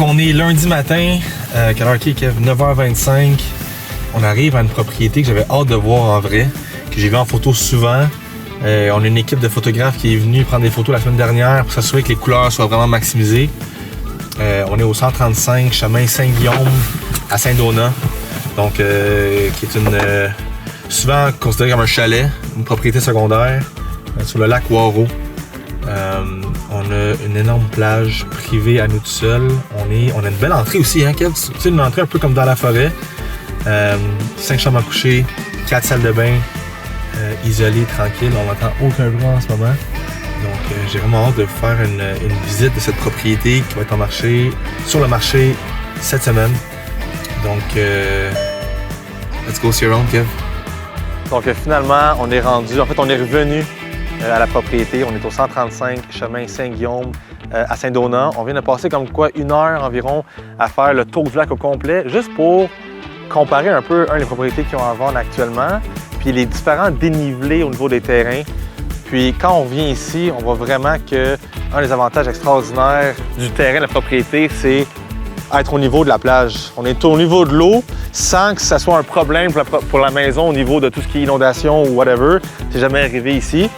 on est lundi matin, quelle heure est-ce? 9h25. On arrive à une propriété que j'avais hâte de voir en vrai, que j'ai vu en photo souvent. On a une équipe de photographes qui est venue prendre des photos la semaine dernière pour s'assurer que les couleurs soient vraiment maximisées. On est au 135 chemin Saint-Guillaume à Saint-Donat, donc qui est souvent considéré comme un chalet, une propriété secondaire sur le lac Waro. On a une énorme plage privée à nous tout seuls. On a une belle entrée aussi, hein, Kev? C'est une entrée un peu comme dans la forêt. 5 chambres à coucher, 4 salles de bain, isolées, tranquilles. On n'entend aucun bruit en ce moment. Donc j'ai vraiment hâte de faire une visite de cette propriété qui va être sur le marché cette semaine. Donc let's go see around, Kev. Donc finalement, on est revenu à la propriété. On est au 135 chemin Saint-Guillaume à Saint-Donat. On vient de passer comme quoi 1 heure environ à faire le tour du lac au complet, juste pour comparer un peu les propriétés qui ont à vendre actuellement, puis les différents dénivelés au niveau des terrains. Puis quand on vient ici, on voit vraiment que un des avantages extraordinaires du terrain de la propriété, c'est être au niveau de la plage. On est au niveau de l'eau sans que ça soit un problème pour la maison au niveau de tout ce qui est inondation ou whatever. C'est jamais arrivé ici.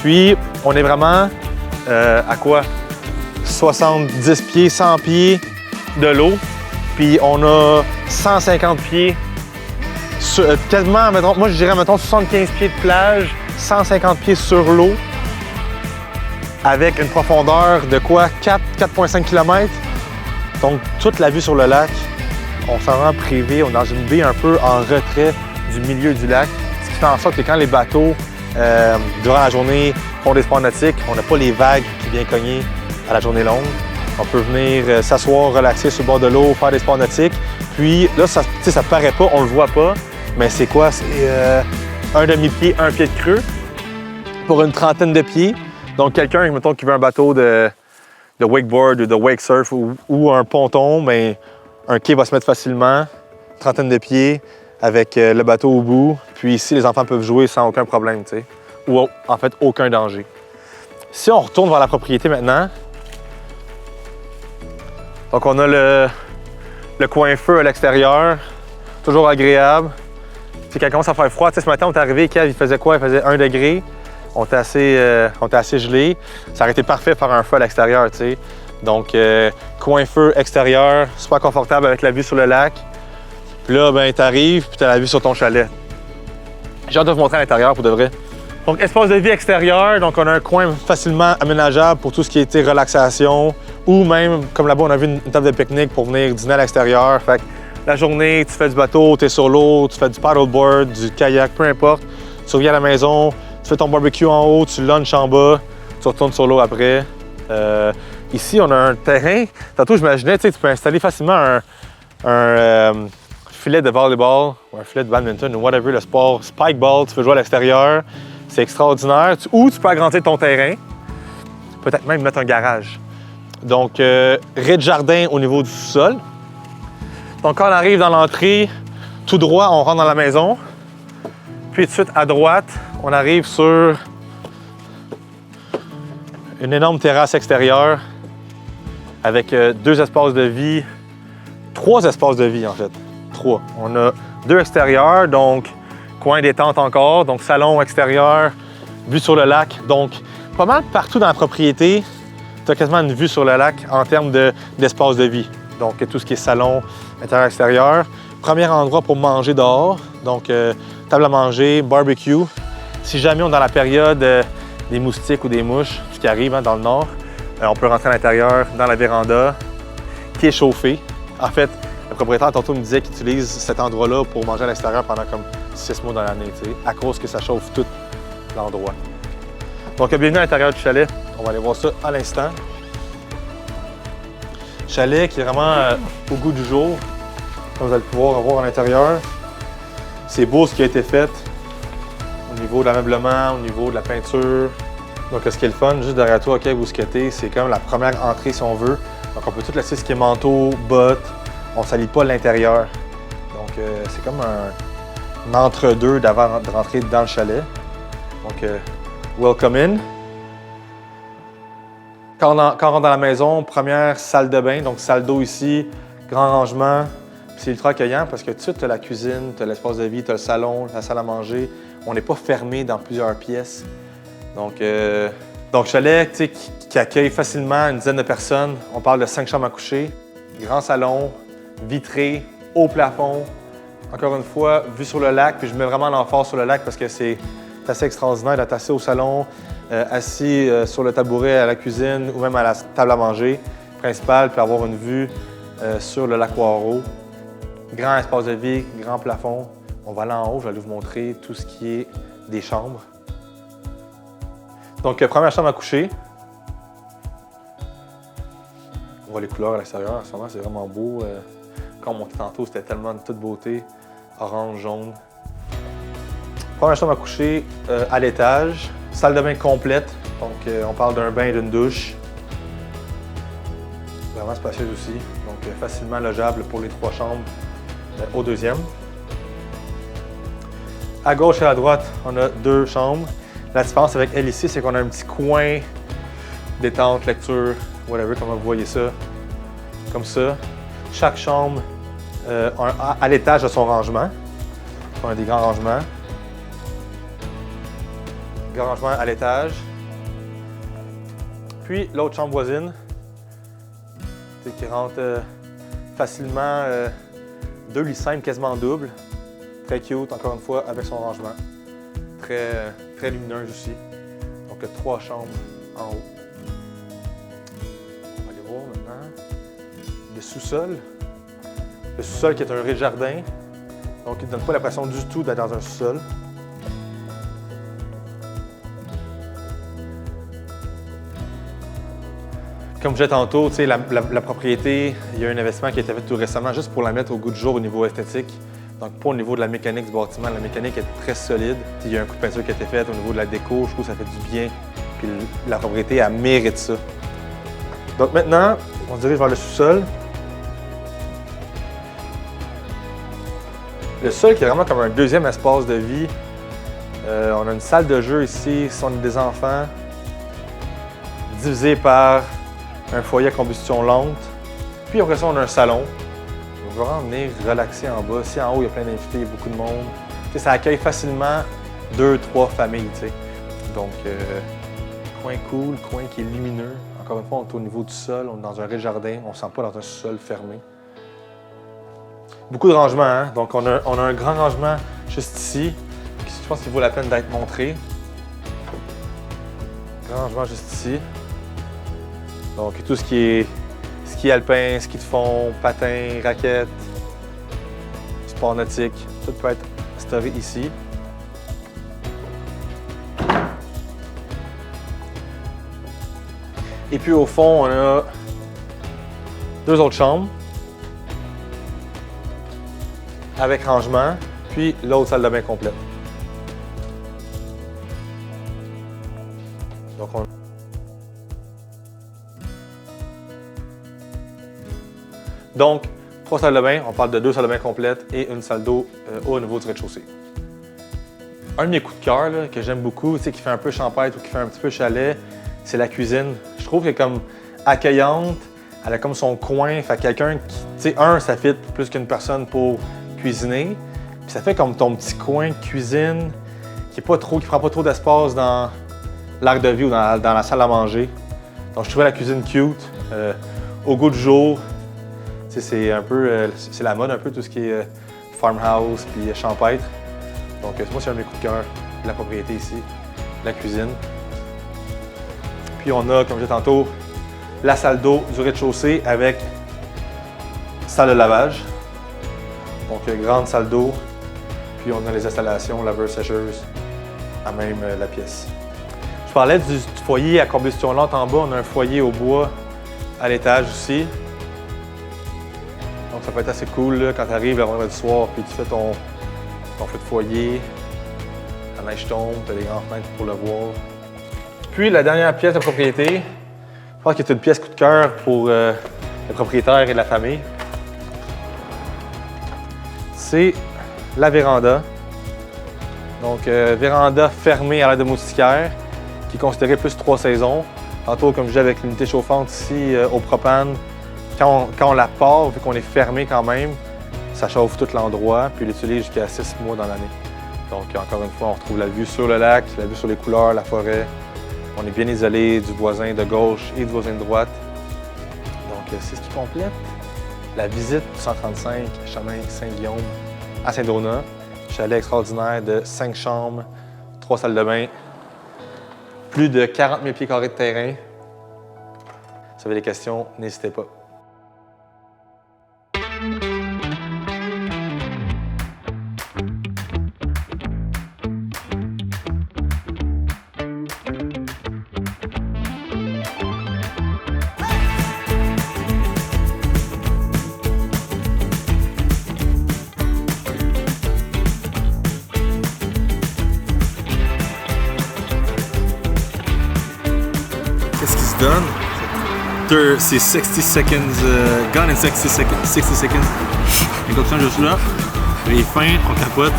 Puis, on est vraiment à quoi? 70 pieds, 100 pieds de l'eau. Puis, on a 150 pieds, quasiment, mettons, moi je dirais, mettons, 75 pieds de plage, 150 pieds sur l'eau, avec une profondeur de quoi? 4,5 km. Donc, toute la vue sur le lac. On s'en rend privé, on est dans une baie un peu en retrait du milieu du lac. Ce qui fait en sorte que quand les bateaux durant la journée, font des sports nautiques, on n'a pas les vagues qui viennent cogner à la journée longue. On peut venir s'asseoir, relaxer sur le bord de l'eau, faire des sports nautiques. Puis là, ça paraît pas, on le voit pas, mais c'est quoi? C'est un demi-pied, un pied de creux pour une trentaine de pieds. Donc quelqu'un, mettons, qui veut un bateau de wakeboard ou de wake surf ou un ponton, mais un quai va se mettre facilement, trentaine de pieds, avec le bateau au bout. Puis ici, les enfants peuvent jouer sans aucun problème, tu sais. Ou en fait, aucun danger. Si on retourne vers la propriété maintenant, donc on a le coin feu à l'extérieur, toujours agréable. Puis quand il commence à faire froid, tu sais, ce matin, on est arrivé, Kev, il faisait quoi? Il faisait 1 degré. On était assez gelé. Ça aurait été parfait de faire un feu à l'extérieur, tu sais. Donc, coin feu extérieur, super confortable avec la vue sur le lac. Puis là, ben, t'arrives, puis t'as la vue sur ton chalet. J'ai hâte de vous montrer à l'intérieur pour de vrai. Donc, espace de vie extérieur. Donc, on a un coin facilement aménageable pour tout ce qui était relaxation. Ou même, comme là-bas, on a vu une table de pique-nique pour venir dîner à l'extérieur. Fait que la journée, tu fais du bateau, tu es sur l'eau, tu fais du paddleboard, du kayak, peu importe. Tu reviens à la maison, tu fais ton barbecue en haut, tu lunches en bas, tu retournes sur l'eau après. Ici, on a un terrain. Tantôt, j'imaginais, tu peux installer facilement un filet de volleyball ou un filet de badminton ou whatever, le sport, spike ball, tu peux jouer à l'extérieur. C'est extraordinaire. Ou tu peux agrandir ton terrain. Peut-être même mettre un garage. Donc, rez-de-jardin au niveau du sous-sol. Donc, quand on arrive dans l'entrée, tout droit, on rentre dans la maison. Puis, tout de suite, à droite, on arrive sur une énorme terrasse extérieure avec 2 espaces de vie, 3 espaces de vie, en fait. 3. On a 2 extérieurs, donc coin détente encore, donc salon extérieur, vue sur le lac. Donc, pas mal partout dans la propriété, tu as quasiment une vue sur le lac en termes d'espace de vie. Donc, tout ce qui est salon, intérieur-extérieur. Premier endroit pour manger dehors, donc table à manger, barbecue. Si jamais on est dans la période des moustiques ou des mouches, ce qui arrive dans le nord, on peut rentrer à l'intérieur, dans la véranda, qui est chauffée. En fait, le propriétaire tantôt me disait qu'il utilise cet endroit-là pour manger à l'extérieur pendant comme 6 mois dans l'année, à cause que ça chauffe tout l'endroit. Donc, bienvenue à l'intérieur du chalet. On va aller voir ça à l'instant. Chalet qui est vraiment au goût du jour, comme vous allez pouvoir voir à l'intérieur. C'est beau ce qui a été fait au niveau de l'ameublement, au niveau de la peinture. Donc, ce qui est le fun, juste derrière toi, OK, où ce que t'es, c'est comme la première entrée si on veut. Donc, on peut tout laisser ce qui est manteau, bottes. On ne salit pas l'intérieur. Donc, c'est comme un entre-deux d'avant de rentrer dans le chalet. Donc, welcome in. Quand on rentre dans la maison, première salle de bain, donc salle d'eau ici, grand rangement. C'est ultra accueillant parce que tout de suite, tu as la cuisine, tu as l'espace de vie, tu as le salon, la salle à manger. On n'est pas fermé dans plusieurs pièces. Donc chalet qui accueille facilement une dizaine de personnes. On parle de 5 chambres à coucher, grand salon, vitré, haut plafond. Encore une fois, vue sur le lac, puis je mets vraiment l'emphase sur le lac parce que c'est assez extraordinaire d'être assis au salon, assis sur le tabouret à la cuisine ou même à la table à manger principale, puis avoir une vue sur le lac Waro. Grand espace de vie, grand plafond. On va aller en haut, je vais aller vous montrer tout ce qui est des chambres. Donc, première chambre à coucher. On voit les couleurs à l'extérieur. En ce moment, c'est vraiment beau. Quand on montait tantôt, c'était tellement de toute beauté. Orange, jaune. Première chambre à coucher à l'étage. Salle de bain complète. Donc, on parle d'un bain et d'une douche. Vraiment spacieuse aussi. Donc, facilement logeable pour les 3 chambres au deuxième. À gauche et à droite, on a 2 chambres. La différence avec elle ici, c'est qu'on a un petit coin détente, lecture, whatever, comment vous voyez ça. Comme ça. Chaque chambre à l'étage a son rangement. On a des grands rangements. Grand rangement à l'étage. Puis l'autre chambre voisine, qui rentre facilement 2 lits simples, quasiment double. Très cute, encore une fois, avec son rangement. Très lumineuse aussi. Donc 3 chambres en haut. On va aller voir maintenant le sous-sol. Le sous-sol qui est un rez-de-jardin. Donc il ne donne pas l'impression du tout d'être dans un sous-sol. Comme je disais tantôt, la propriété, il y a un investissement qui a été fait tout récemment juste pour la mettre au goût du jour au niveau esthétique. Donc pas au niveau de la mécanique du bâtiment. La mécanique est très solide. Il y a un coup de peinture qui a été fait au niveau de la déco. Je trouve que ça fait du bien. Puis la propriété, elle mérite ça. Donc maintenant, on se dirige vers le sous-sol. Le sol qui est vraiment comme un deuxième espace de vie. On a une salle de jeu ici, si on a des enfants, divisé par un foyer à combustion lente. Puis après ça, on a un salon. On va vraiment venir relaxer en bas. Ici en haut, il y a plein d'invités, il y a beaucoup de monde. T'sais, ça accueille facilement 2-3 familles. T'sais. Donc, coin cool, coin qui est lumineux. Encore une fois, on est au niveau du sol, on est dans un rez-de-jardin, on ne se sent pas dans un sol fermé. Beaucoup de rangements, hein? Donc on a un grand rangement juste ici, qui, je pense qu'il vaut la peine d'être montré. Grand rangement juste ici. Donc tout ce qui est ski alpin, ski de fond, patin, raquettes, sport nautique, tout peut être storé ici. Et puis au fond, on a 2 autres chambres avec rangement, puis l'autre salle de bain complète. Donc, 3 salles de bain, on parle de 2 salles de bain complètes et une salle d'eau au niveau du rez-de-chaussée. Un de mes coups de cœur que j'aime beaucoup, qui fait un peu champêtre ou qui fait un petit peu chalet, c'est la cuisine. Je trouve qu'elle est comme accueillante, elle a comme son coin, fait quelqu'un qui, ça fit plus qu'une personne pour cuisiner, puis ça fait comme ton petit coin de cuisine qui prend pas trop d'espace dans l'arc de vie ou dans la salle à manger. Donc je trouvais la cuisine cute, au goût du jour. C'est un peu, c'est la mode un peu tout ce qui est farmhouse puis champêtre. Donc moi c'est un de mes coups de cœur de la propriété ici, la cuisine. Puis on a, comme je disais tantôt, la salle d'eau du rez-de-chaussée avec salle de lavage. Donc grande salle d'eau. Puis on a les installations, laveurs, sécheuses, à même la pièce. Je parlais du foyer à combustion lente en bas. On a un foyer au bois à l'étage aussi. Donc ça peut être assez cool là, quand tu arrives le vendredi soir puis tu fais ton feu de foyer. La neige tombe, tu as les grandes fenêtres pour le voir. Puis la dernière pièce de propriété, je pense que c'est une pièce coup de cœur pour les propriétaires et la famille. C'est la véranda. Donc véranda fermée à l'aide de moustiquaire, qui est considérée plus 3 saisons. Tantôt, comme je disais, avec l'unité chauffante ici au propane, quand on la part, vu qu'on est fermé quand même, ça chauffe tout l'endroit, puis il l'utilise jusqu'à 6 mois dans l'année. Donc, encore une fois, on retrouve la vue sur le lac, la vue sur les couleurs, la forêt. On est bien isolé du voisin de gauche et du voisin de droite. Donc, c'est ce qui complète la visite du 135 chemin Saint-Guillaume à Saint-Donat. Chalet extraordinaire de 5 chambres, 3 salles de bain, plus de 40 000 pieds carrés de terrain. Si vous avez des questions, n'hésitez pas. Qu'est-ce qui se donne? C'est 60 seconds, gone in 60 seconds. Une coction juste là. J'ai faim, on capote.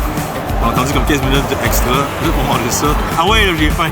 On a attendu comme 15 minutes extra, juste pour manger ça. Ah ouais, là, j'ai faim!